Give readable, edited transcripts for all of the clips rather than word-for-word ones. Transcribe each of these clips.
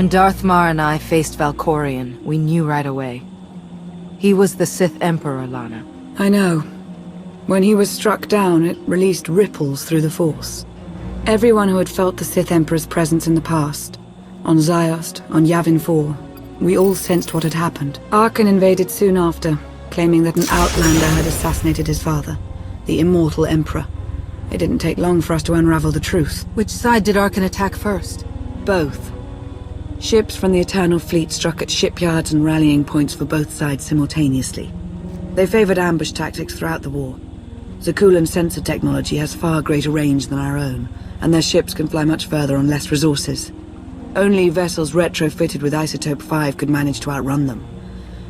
When Darth-Mar and I faced Valkorion, we knew right away. He was the Sith Emperor, Lana. I know. When he was struck down, it released ripples through the Force. Everyone who had felt the Sith Emperor's presence in the past, on Ziost, on Yavin 4, we all sensed what had happened. Arcann invaded soon after, claiming that an outlander had assassinated his father, the immortal Emperor. It didn't take long for us to unravel the truth. Which side did Arcann attack first? Both. Ships from the Eternal Fleet struck at shipyards and rallying points for both sides simultaneously. They favored ambush tactics throughout the war. Zakuulan sensor technology has far greater range than our own, and their ships can fly much further on less resources. Only vessels retrofitted with Isotope 5 could manage to outrun them.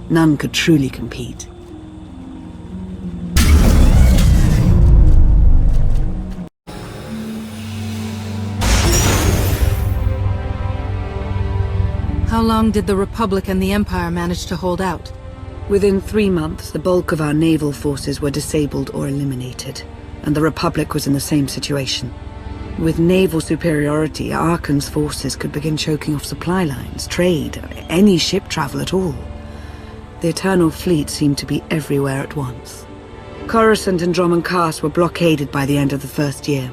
None could truly compete. How long did the Republic and the Empire manage to hold out? Within 3 months, the bulk of our naval forces were disabled or eliminated, and the Republic was in the same situation. With naval superiority, Arkann's forces could begin choking off supply lines, trade, any ship travel at all. The Eternal Fleet seemed to be everywhere at once. Coruscant and Dromund Kaas were blockaded by the end of the first year.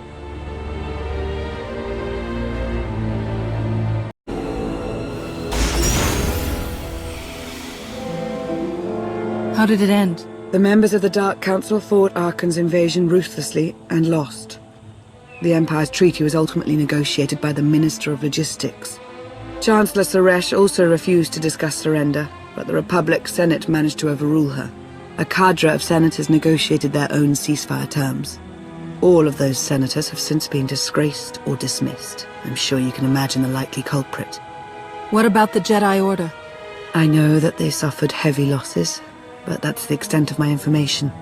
How did it end? The members of the Dark Council fought Arkann's invasion ruthlessly and lost. The Empire's treaty was ultimately negotiated by the Minister of Logistics. Chancellor Saresh also refused to discuss surrender, but the Republic Senate managed to overrule her. A cadre of senators negotiated their own ceasefire terms. All of those senators have since been disgraced or dismissed. I'm sure you can imagine the likely culprit. What about the Jedi Order? I know that they suffered heavy losses, but that's the extent of my information.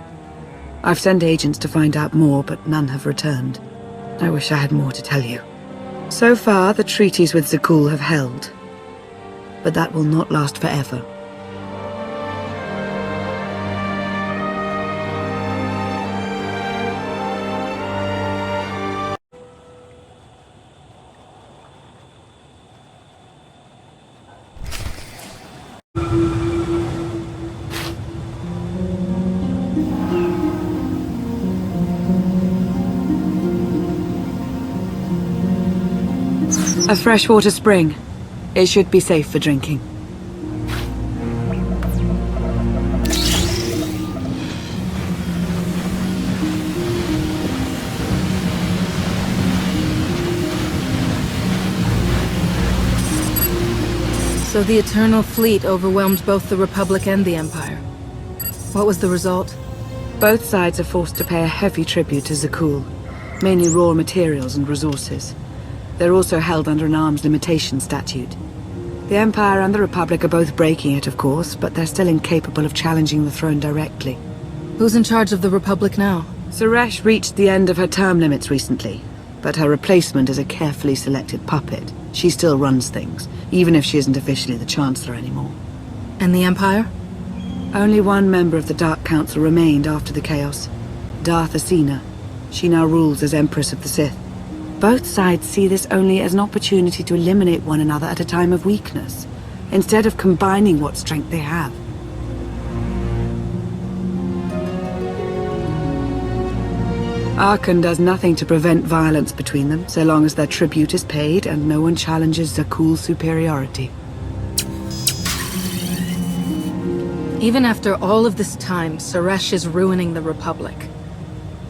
I've sent agents to find out more, but none have returned. I wish I had more to tell you. So far, the treaties with Zakuul have held, but that will not last forever. A freshwater spring. It should be safe for drinking. So the Eternal Fleet overwhelmed both the Republic and the Empire. What was the result? Both sides are forced to pay a heavy tribute to Zakuul, mainly raw materials and resources. They're also held under an arms limitation statute. The Empire and the Republic are both breaking it, of course, but they're still incapable of challenging the throne directly. Who's in charge of the Republic now? Saresh reached the end of her term limits recently, but her replacement is a carefully selected puppet. She still runs things, even if she isn't officially the Chancellor anymore. And the Empire? Only one member of the Dark Council remained after the chaos, Darth Acina. She now rules as Empress of the Sith. Both sides see this only as an opportunity to eliminate one another at a time of weakness, instead of combining what strength they have. Arcann does nothing to prevent violence between them, so long as their tribute is paid and no one challenges Zakuul's superiority. Even after all of this time, Saresh is ruining the Republic.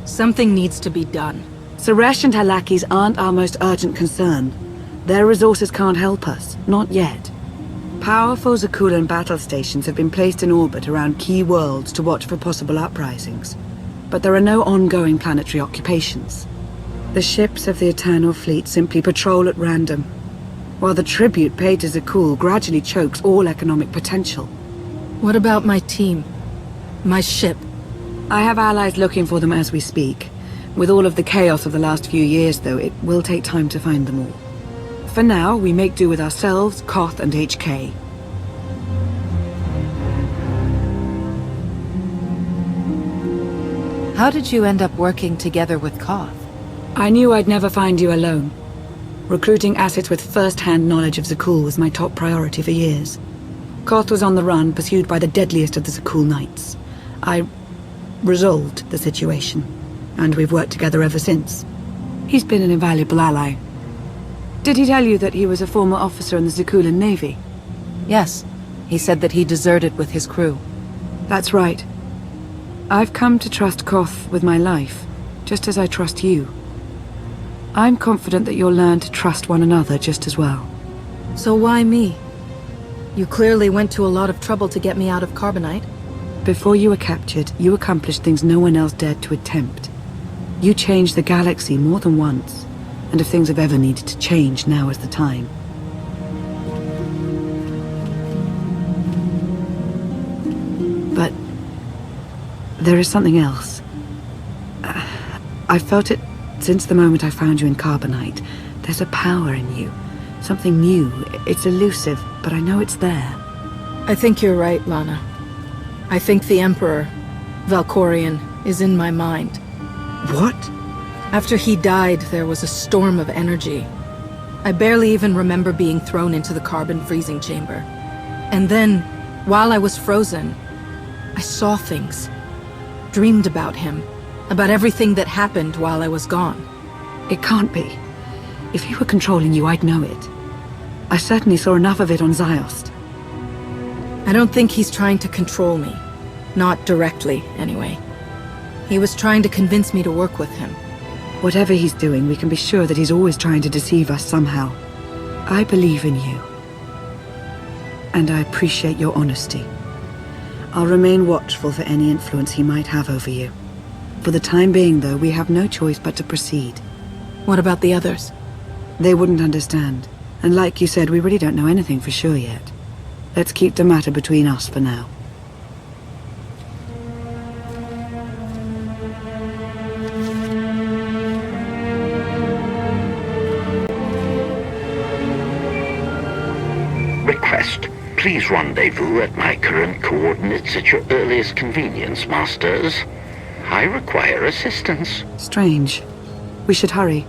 Something needs to be done. Saresh and her lackeys aren't our most urgent concern. Their resources can't help us, not yet. Powerful Zakuulan battle stations have been placed in orbit around key worlds to watch for possible uprisings. But there are no ongoing planetary occupations. The ships of the Eternal Fleet simply patrol at random, while the tribute paid to Zakuul gradually chokes all economic potential. What about my team? My ship? I have allies looking for them as we speak. With all of the chaos of the last few years, though, it will take time to find them all. For now, we make do with ourselves, Koth, and HK. How did you end up working together with Koth? I knew I'd never find you alone. Recruiting assets with first-hand knowledge of Zakul was my top priority for years. Koth was on the run, pursued by the deadliest of the Zakul Knights. I resolved the situation, and we've worked together ever since. He's been an invaluable ally. Did he tell you that he was a former officer in the Zakulan Navy? Yes, he said that he deserted with his crew. That's right. I've come to trust Koth with my life, just as I trust you. I'm confident that you'll learn to trust one another just as well. So why me? You clearly went to a lot of trouble to get me out of Carbonite. Before you were captured, you accomplished things no one else dared to attempt. You changed the galaxy more than once, and if things have ever needed to change, now is the time. But there is something else. I've felt it since the moment I found you in Carbonite. There's a power in you. Something new. It's elusive, but I know it's there. I think you're right, Lana. I think the Emperor, Valkorion, is in my mind. What? After he died, there was a storm of energy. I barely even remember being thrown into the carbon freezing chamber. And then, while I was frozen, I saw things. Dreamed about him. About everything that happened while I was gone. It can't be. If he were controlling you, I'd know it. I certainly saw enough of it on Ziost. I don't think he's trying to control me. Not directly, anyway. He was trying to convince me to work with him. Whatever he's doing, we can be sure that he's always trying to deceive us somehow. I believe in you. And I appreciate your honesty. I'll remain watchful for any influence he might have over you. For the time being, though, we have no choice but to proceed. What about the others? They wouldn't understand. And like you said, we really don't know anything for sure yet. Let's keep the matter between us for now. Request. Please rendezvous at my current coordinates at your earliest convenience, Masters. I require assistance. Strange. We should hurry.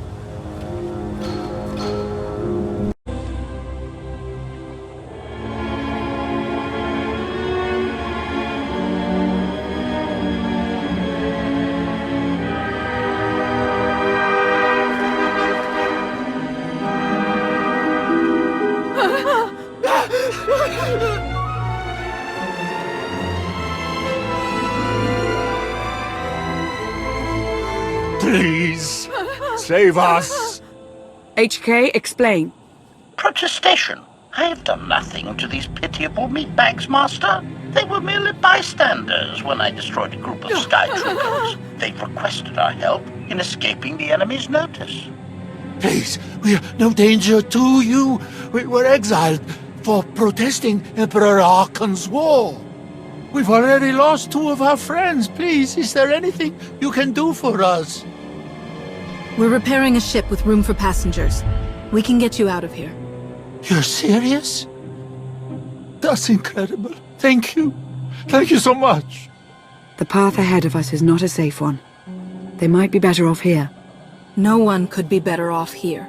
Please, save us! HK, explain. Protestation. I have done nothing to these pitiable meatbags, Master. They were merely bystanders when I destroyed a group of Sky Troopers. They've requested our help in escaping the enemy's notice. Please, we are no danger to you. We were exiled for protesting Emperor Arkan's war. We've already lost 2 of our friends. Please, is there anything you can do for us? We're repairing a ship with room for passengers. We can get you out of here. You're serious? That's incredible. Thank you. Thank you so much. The path ahead of us is not a safe one. They might be better off here. No one could be better off here.